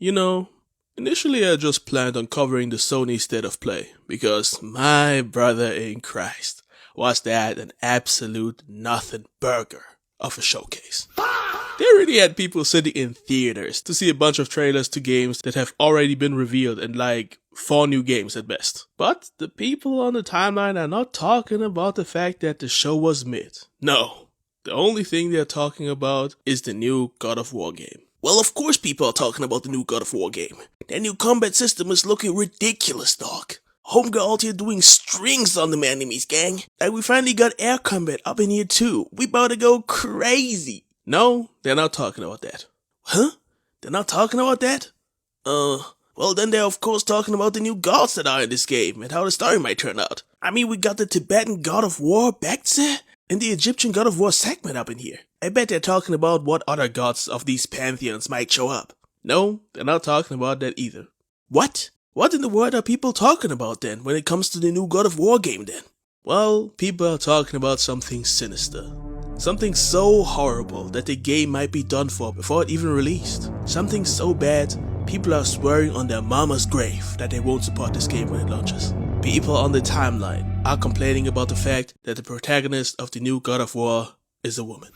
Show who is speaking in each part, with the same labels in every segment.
Speaker 1: You know, initially I just planned on covering the Sony State of Play, because my brother in Christ, was that an absolute nothing burger of a showcase. They really had people sitting in theaters to see a bunch of trailers to games that have already been revealed and like 4 new games at best. But the people on the timeline are not talking about the fact that the show was mid. No, the only thing they're talking about is the new God of War game. Well, of course people are talking about the new God of War game. That new combat system is looking ridiculous, dog. Homegirl out here doing strings on them enemies, gang. Like, we finally got air combat up in here too. We about to go crazy. No, they're not talking about that. Huh? They're not talking about that? Well then they're of course talking about the new gods that are in this game and how the story might turn out. I mean, we got the Tibetan God of War Baekje and the Egyptian God of War segment up in here. I bet they're talking about what other gods of these pantheons might show up. No, they're not talking about that either. What? What in the world are people talking about then when it comes to the new God of War game then? Well, people are talking about something sinister. Something so horrible that the game might be done for before it even released. Something so bad, people are swearing on their mama's grave that they won't support this game when it launches. People on the timeline are complaining about the fact that the protagonist of the new God of War is a woman.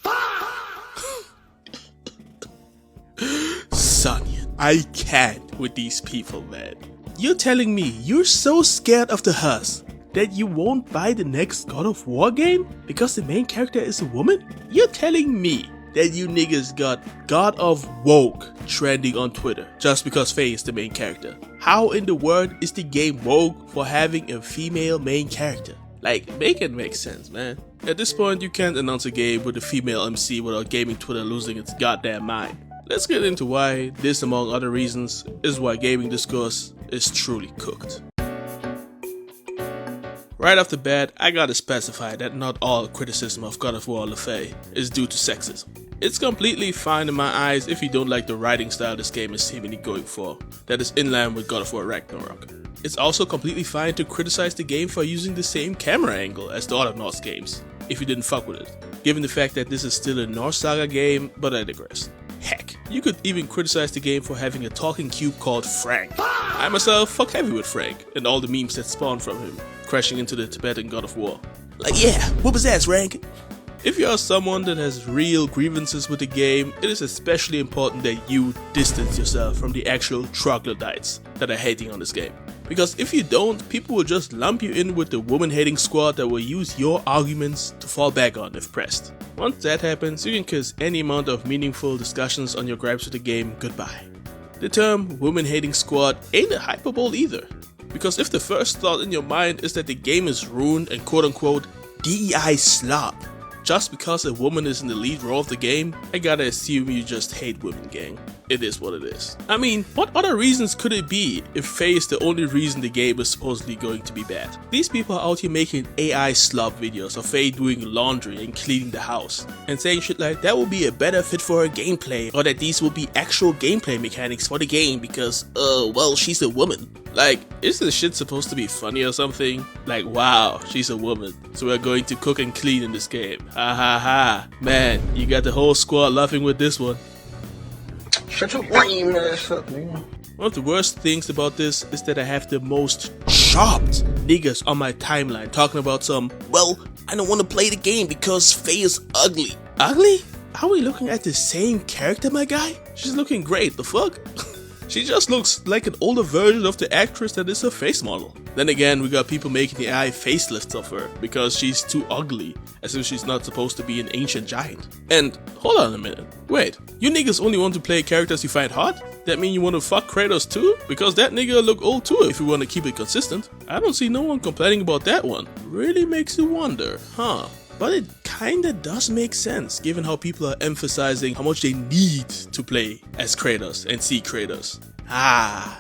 Speaker 1: Sonya, I can't with these people, man. You're telling me you're so scared of the Huss that you won't buy the next God of War game because the main character is a woman? You're telling me that you niggas got God of Woke trending on Twitter just because Faye is the main character. How in the world is the game woke for having a female main character? Like, make it make sense, man. At this point, you can't announce a game with a female MC without gaming Twitter losing its goddamn mind. Let's get into why this, among other reasons, is why gaming discourse is truly cooked. Right off the bat, I gotta specify that not all criticism of God of War Laufey is due to sexism. It's completely fine in my eyes if you don't like the writing style this game is seemingly going for, that is in line with God of War Ragnarok. It's also completely fine to criticize the game for using the same camera angle as the other Norse games, if you didn't fuck with it, given the fact that this is still a Norse Saga game, but I digress. Heck, you could even criticize the game for having a talking cube called Frank. I myself fuck heavy with Frank, and all the memes that spawn from him, crashing into the Tibetan God of War. Like, yeah, whoop his ass, Frank. If you are someone that has real grievances with the game, it is especially important that you distance yourself from the actual troglodytes that are hating on this game. Because if you don't, people will just lump you in with the woman-hating squad that will use your arguments to fall back on if pressed. Once that happens, you can kiss any amount of meaningful discussions on your gripes with the game goodbye. The term woman-hating squad ain't a hyperbole either. Because if the first thought in your mind is that the game is ruined and quote-unquote DEI slop just because a woman is in the lead role of the game, I gotta assume you just hate women, gang. It is what it is. I mean, what other reasons could it be if Faye is the only reason the game is supposedly going to be bad? These people are out here making AI slop videos of Faye doing laundry and cleaning the house, and saying shit like that will be a better fit for her gameplay, or that these will be actual gameplay mechanics for the game because, well, she's a woman. Like, is this shit supposed to be funny or something? Like, wow, she's a woman, so we're going to cook and clean in this game. Ha ha ha. Man, you got the whole squad laughing with this one.
Speaker 2: Shut your lame ass up, man.
Speaker 1: One of the worst things about this is that I have the most chopped niggas on my timeline talking about some, well, I don't want to play the game because Faye is ugly. Ugly? Are we looking at the same character, my guy? She's looking great, the fuck? She just looks like an older version of the actress that is her face model. Then again, we got people making the AI facelifts of her because she's too ugly, as if she's not supposed to be an ancient giant. And hold on a minute, wait, you niggas only want to play characters you find hot? That mean you want to fuck Kratos too? Because that nigga look old too if you want to keep it consistent. I don't see no one complaining about that one. Really makes you wonder, huh? But it kinda does make sense given how people are emphasizing how much they need to play as Kratos and see Kratos. Ah,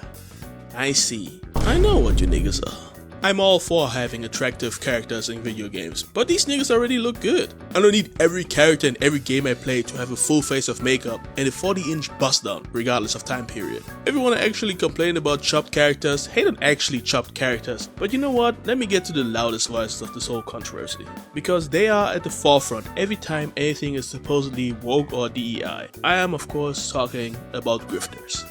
Speaker 1: I see. I know what you niggas are. I'm all for having attractive characters in video games, but these niggas already look good. I don't need every character in every game I play to have a full face of makeup and a 40-inch bust down, regardless of time period. If you want to actually complain about chopped characters, hate on actually chopped characters. But you know what? Let me get to the loudest voices of this whole controversy. Because they are at the forefront every time anything is supposedly woke or DEI. I am of course talking about Grifters.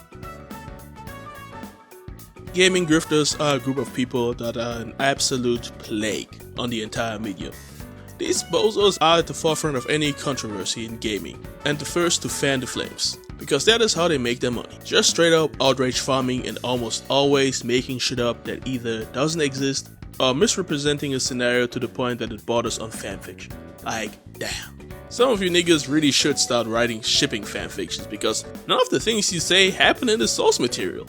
Speaker 1: Gaming grifters are a group of people that are an absolute plague on the entire medium. These bozos are at the forefront of any controversy in gaming, and the first to fan the flames, because that is how they make their money. Just straight up outrage farming and almost always making shit up that either doesn't exist or misrepresenting a scenario to the point that it borders on fanfiction. Like, damn. Some of you niggas really should start writing shipping fanfictions, because none of the things you say happen in the source material.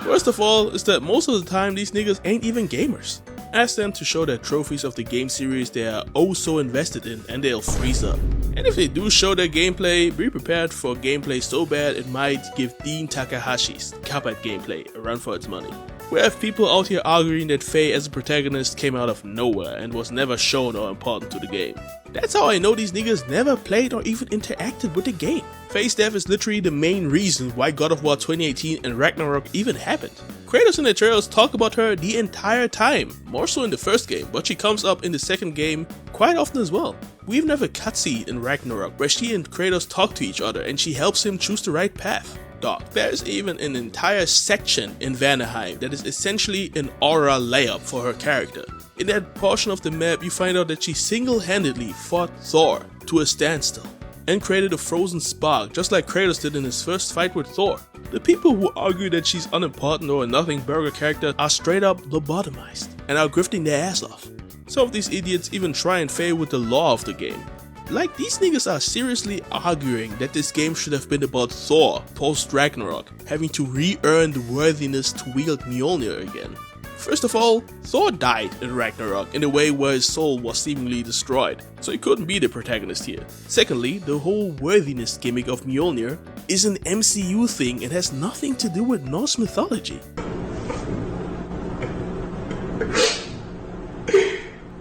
Speaker 1: Worst of all is that most of the time these niggas ain't even gamers. Ask them to show their trophies of the game series they are oh so invested in and they'll freeze up. And if they do show their gameplay, be prepared for gameplay so bad it might give Dean Takahashi's Cuphead gameplay a run for its money. We have people out here arguing that Faye as a protagonist came out of nowhere and was never shown or important to the game. That's how I know these niggas never played or even interacted with the game. Faye's death is literally the main reason why God of War 2018 and Ragnarok even happened. Kratos and Atreus talk about her the entire time, more so in the first game, but she comes up in the second game quite often as well. We even have a cutscene in Ragnarok where she and Kratos talk to each other and she helps him choose the right path. Dog, there's even an entire section in Vanaheim that is essentially an aura layup for her character. In that portion of the map you find out that she single-handedly fought Thor to a standstill and created a frozen spark just like Kratos did in his first fight with Thor. The people who argue that she's unimportant or a nothing burger character are straight up lobotomized and are grifting their ass off. Some of these idiots even try and fail with the lore of the game. Like, these niggas are seriously arguing that this game should have been about Thor post Ragnarok having to re-earn the worthiness to wield Mjolnir again. First of all, Thor died in Ragnarok in a way where his soul was seemingly destroyed, so he couldn't be the protagonist here. Secondly, the whole worthiness gimmick of Mjolnir is an MCU thing and has nothing to do with Norse mythology.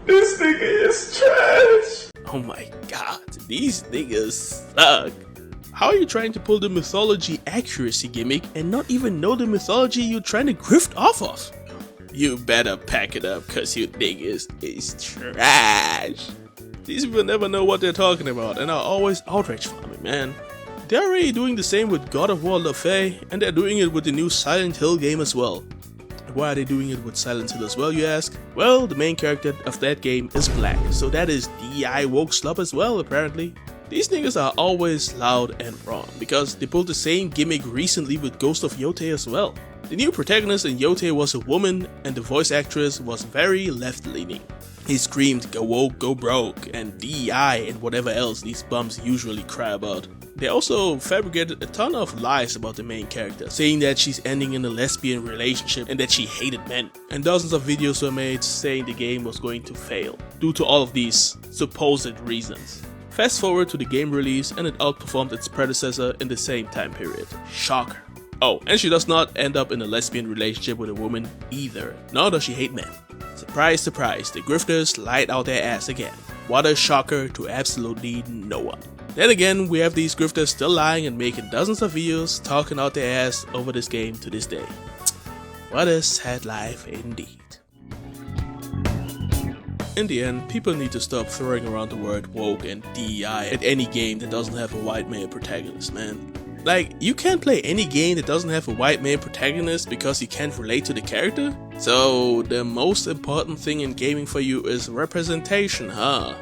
Speaker 2: This nigga is trash.
Speaker 1: Oh my god, these niggas suck. How are you trying to pull the mythology accuracy gimmick and not even know the mythology you're trying to grift off of? You better pack it up cause you niggas is trash. These people never know what they're talking about and are always outrage farming, man. They're already doing the same with God of War Laufey, and they're doing it with the new Silent Hill game as well. Why are they doing it with Silent Hill as well, you ask? Well, the main character of that game is black, so that is DI woke slop as well, apparently. These niggas are always loud and wrong, because they pulled the same gimmick recently with Ghost of Yotei as well. The new protagonist in Yotei was a woman, and the voice actress was very left-leaning. He screamed go woke, go broke, and DEI and whatever else these bums usually cry about. They also fabricated a ton of lies about the main character, saying that she's ending in a lesbian relationship and that she hated men. And dozens of videos were made saying the game was going to fail, due to all of these supposed reasons. Fast forward to the game release and it outperformed its predecessor in the same time period. Shocker. Oh, and she does not end up in a lesbian relationship with a woman either, nor does she hate men. Surprise, surprise, the grifters lied out their ass again. What a shocker to absolutely no one. Then again, we have these grifters still lying and making dozens of videos talking out their ass over this game to this day. What a sad life indeed. In the end, people need to stop throwing around the word woke and DEI at any game that doesn't have a white male protagonist, man. Like, you can't play any game that doesn't have a white male protagonist because you can't relate to the character? So, the most important thing in gaming for you is representation, huh?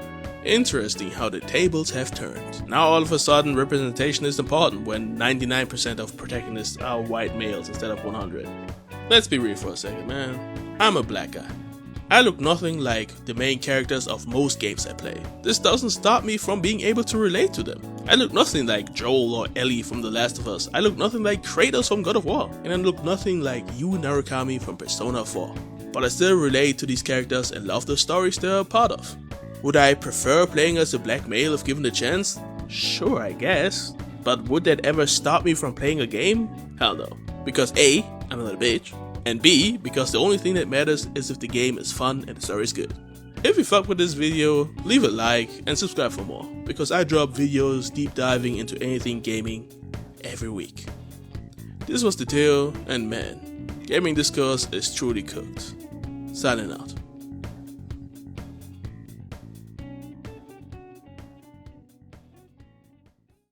Speaker 1: Interesting how the tables have turned. Now all of a sudden representation is important when 99% of protagonists are white males instead of 100. Let's be real for a second, man. I'm a black guy. I look nothing like the main characters of most games I play. This doesn't stop me from being able to relate to them. I look nothing like Joel or Ellie from The Last of Us. I look nothing like Kratos from God of War. And I look nothing like Yu Narukami from Persona 4. But I still relate to these characters and love the stories they're a part of. Would I prefer playing as a black male if given the chance? Sure, I guess. But would that ever stop me from playing a game? Hell no. Because A, I'm a little bitch. And B, because the only thing that matters is if the game is fun and the story is good. If you fuck with this video, leave a like and subscribe for more, because I drop videos deep diving into anything gaming every week. This was the tale, and man, gaming discourse is truly cooked. Signing out.